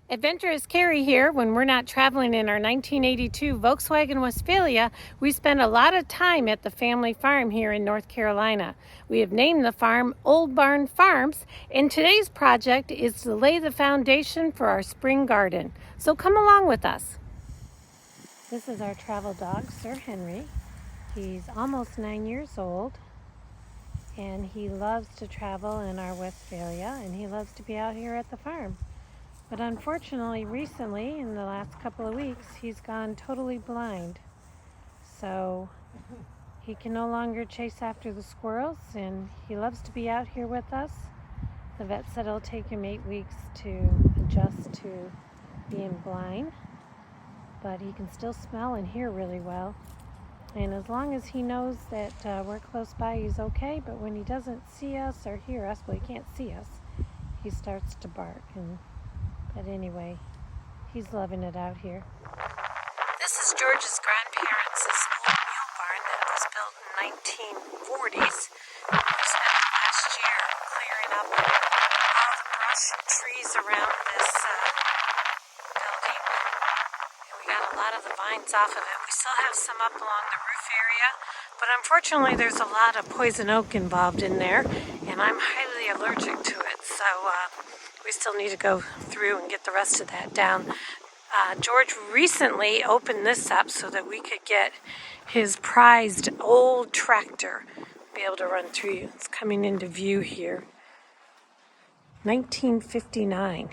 Adventurous Carrie here. When we're not traveling in our 1982 Volkswagen Westphalia, we spend a lot of time at the family farm here in North Carolina. We have named the farm Old Barn Farms, and today's project is to lay the foundation for our spring garden. So come along with us. This is our travel dog, Sir Henry. He's almost 9 years old, and he loves to travel in our Westphalia, and he loves to be out here at the farm. But unfortunately, recently, in the last couple of weeks, he's gone totally blind. So he can no longer chase after the squirrels, and he loves to be out here with us. The vet said it'll take him 8 weeks to adjust to being blind, but he can still smell and hear really well. And as long as he knows that we're close by, he's okay. But when he doesn't see us or hear us, well, he can't see us, he starts to bark. But anyway, he's loving it out here. This is George's grandparents' old mule barn that was built in 1940s. We spent the last year clearing up all the brush and trees around this building. And we got a lot of the vines off of it. We still have some up along the roof area, but unfortunately there's a lot of poison oak involved in there, and I'm highly allergic to it. So we still need to go through and get the rest of that down. George recently opened this up so that we could get his prized old tractor, be able to run through. It's coming into view here. 1959,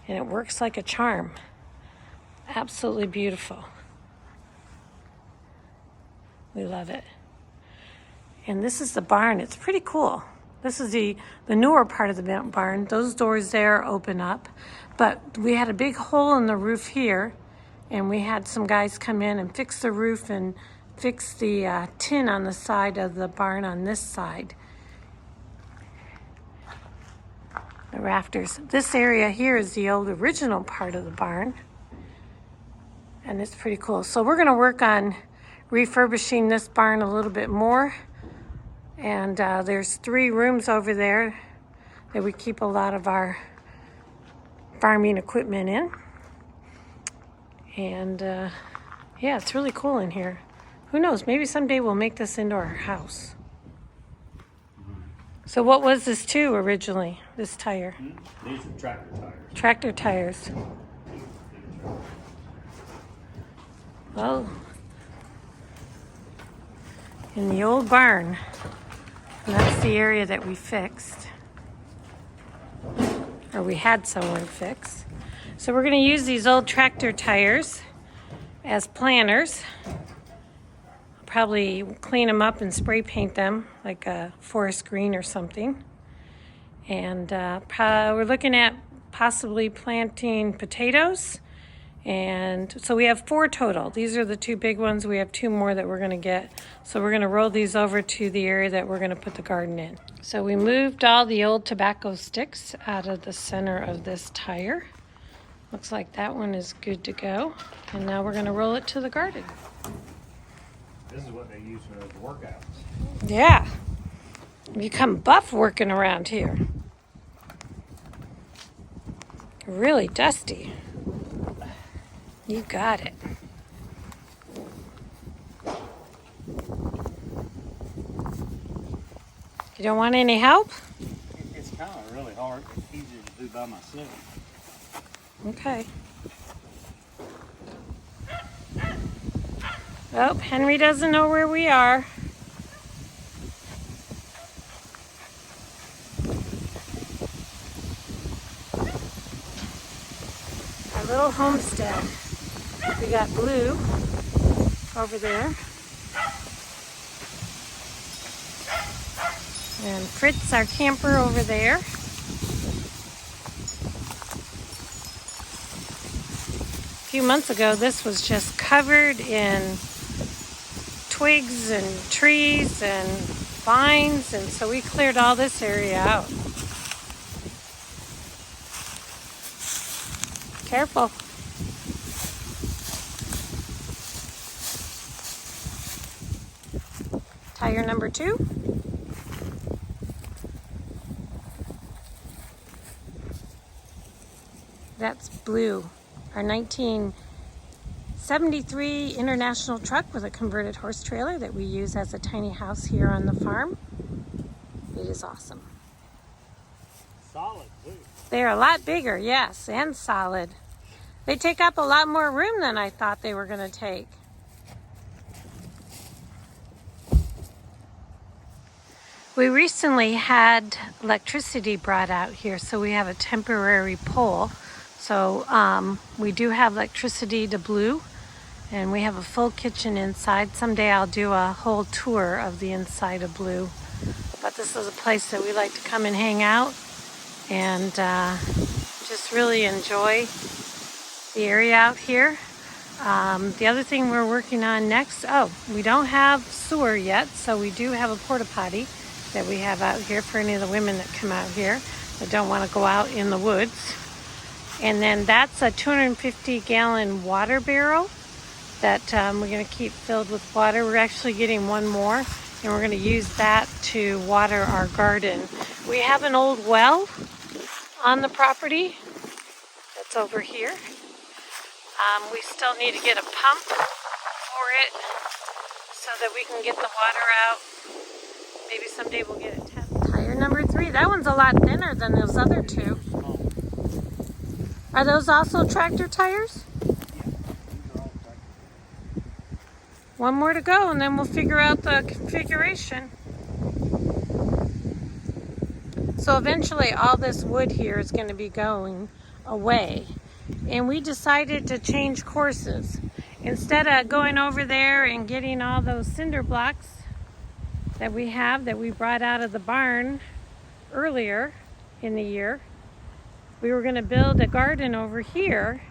and it works like a charm. Absolutely beautiful. We love it. And this is the barn. It's pretty cool. This is the newer part of the barn. Those doors there open up. But we had a big hole in the roof here, and we had some guys come in and fix the roof and fix the tin on the side of the barn on this side. The rafters. This area here is the old original part of the barn, and it's pretty cool. So we're going to work on refurbishing this barn a little bit more. And there's 3 rooms over there that we keep a lot of our farming equipment in. And yeah, it's really cool in here. Who knows, maybe someday we'll make this into our house. So what was this too originally, this tire? These are tractor tires. Tractor tires. Well, in the old barn. And that's the area that we fixed, or we had someone fix. So we're going to use these old tractor tires as planters. Probably clean them up and spray paint them like a forest green or something. And we're looking at possibly planting potatoes. And so we have 4 total. These are the 2 big ones. We have 2 more that we're going to get. So we're going to roll these over to the area that we're going to put the garden in. So we moved all the old tobacco sticks out of the center of this tire. Looks like that one is good to go. And now we're going to roll it to the garden. This is what they use for those workouts. Yeah. You become buff working around here. Really dusty. You got it. You don't want any help? It's kind of really hard. It's easier to do by myself. Okay. Oh, Henry doesn't know where we are. Our little homestead. We got Blue over there. And Fritz, our camper, over there. A few months ago, this was just covered in twigs and trees and vines, and so we cleared all this area out. Careful. Tire number 2. That's Blue, our 1973 International truck with a converted horse trailer that we use as a tiny house here on the farm. It is awesome. Solid too. They're a lot bigger, yes, and solid. They take up a lot more room than I thought they were going to take. We recently had electricity brought out here, so we have a temporary pole. So we do have electricity to Blue, and we have a full kitchen inside. Someday I'll do a whole tour of the inside of Blue. But this is a place that we like to come and hang out and just really enjoy the area out here. The other thing we're working on next, we don't have sewer yet, so we do have a porta potty that we have out here for any of the women that come out here that don't want to go out in the woods. And then that's a 250-gallon water barrel that we're going to keep filled with water. We're actually getting one more, and we're going to use that to water our garden. We have an old well on the property that's over here. We still need to get a pump for it so that we can get the water out. Maybe someday we'll get a test. Tire number 3. That one's a lot thinner than those other two. Are those also tractor tires? One more to go and then we'll figure out the configuration. So eventually all this wood here is going to be going away. And we decided to change courses. Instead of going over there and getting all those cinder blocks that we brought out of the barn earlier in the year, we were going to build a garden over here.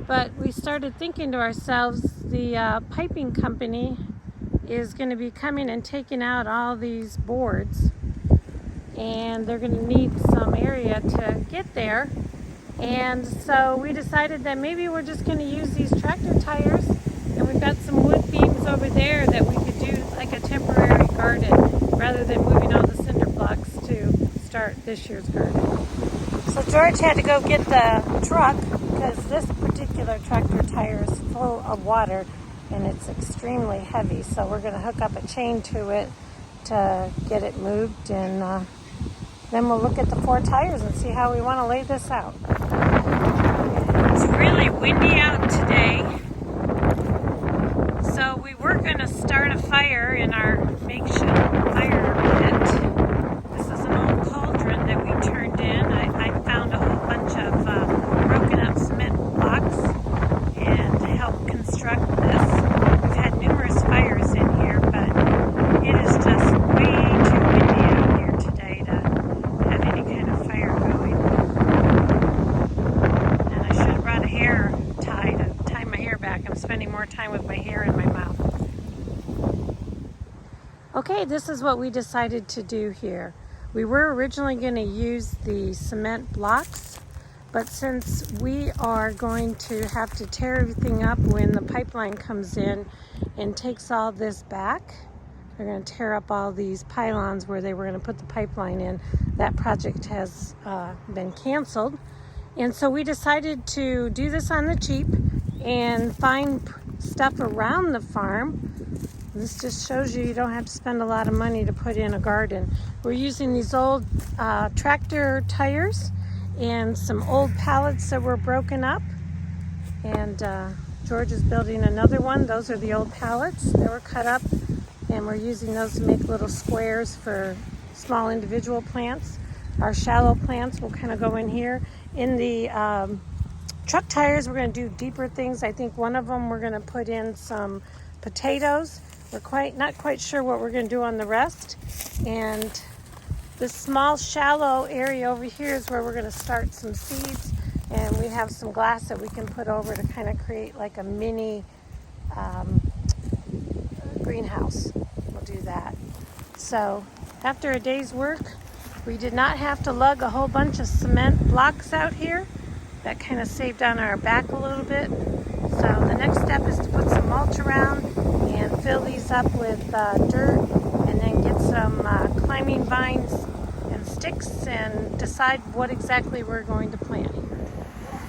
But we started thinking to ourselves, the piping company is going to be coming and taking out all these boards, and they're going to need some area to get there. And so we decided that maybe we're just going to use these tractor tires, and we've got some wood beams over there that we could do like a temporary garden rather than moving all the cinder blocks to start this year's garden. So George had to go get the truck because this particular tractor tire is full of water and it's extremely heavy. So we're going to hook up a chain to it to get it moved, and then we'll look at the 4 tires and see how we want to lay this out. It's really windy out today. So we were going to start a fire in our makeshift fire pit. This is an old cauldron that we turned in. I found a whole bunch of broken up cement blocks and helped construct this. We've had numerous fires in here, but it is just way too windy out here today to have any kind of fire going. And I should have brought a hair tie to tie my hair back. I'm spending more time with my hair in my mouth. Okay, this is what we decided to do here. We were originally going to use the cement blocks, but since we are going to have to tear everything up when the pipeline comes in and takes all this back, we're going to tear up all these pylons where they were going to put the pipeline in. That project has been canceled. And so we decided to do this on the cheap and find stuff around the farm. This just shows you don't have to spend a lot of money to put in a garden. We're using these old tractor tires and some old pallets that were broken up. And George is building another one. Those are the old pallets that were cut up, and we're using those to make little squares for small individual plants. Our shallow plants will kind of go in here. In the truck tires, we're going to do deeper things. I think one of them we're going to put in some potatoes. We're not quite sure what we're going to do on the rest. And this small shallow area over here is where we're going to start some seeds. And we have some glass that we can put over to kind of create like a mini greenhouse. We'll do that. So after a day's work, we did not have to lug a whole bunch of cement blocks out here. That kind of saved on our back a little bit. So the next step is to put some mulch around and fill these up with dirt, and then get some climbing vines and sticks and decide what exactly we're going to plant here.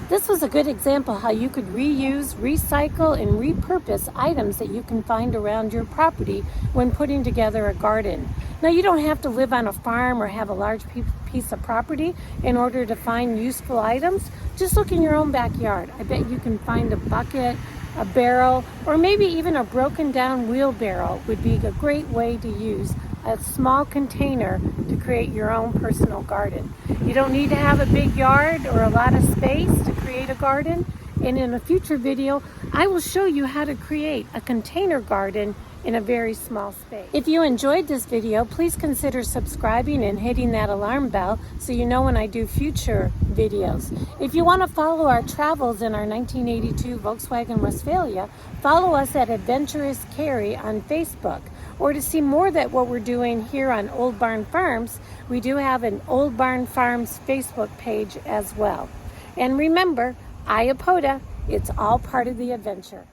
This was a good example how you could reuse, recycle, and repurpose items that you can find around your property when putting together a garden. Now, you don't have to live on a farm or have a large piece of property in order to find useful items. Just look in your own backyard. I bet you can find a bucket, a barrel, or maybe even a broken down wheelbarrow would be a great way to use a small container to create your own personal garden. You don't need to have a big yard or a lot of space to create a garden. And in a future video, I will show you how to create a container garden in a very small space. If you enjoyed this video, please consider subscribing and hitting that alarm bell so you know when I do future videos. If you want to follow our travels in our 1982 Volkswagen Westphalia, follow us at Adventurous Carrie on Facebook. Or to see more that what we're doing here on Old Barn Farms, we do have an Old Barn Farms Facebook page as well. And remember, Iapota, it's all part of the adventure.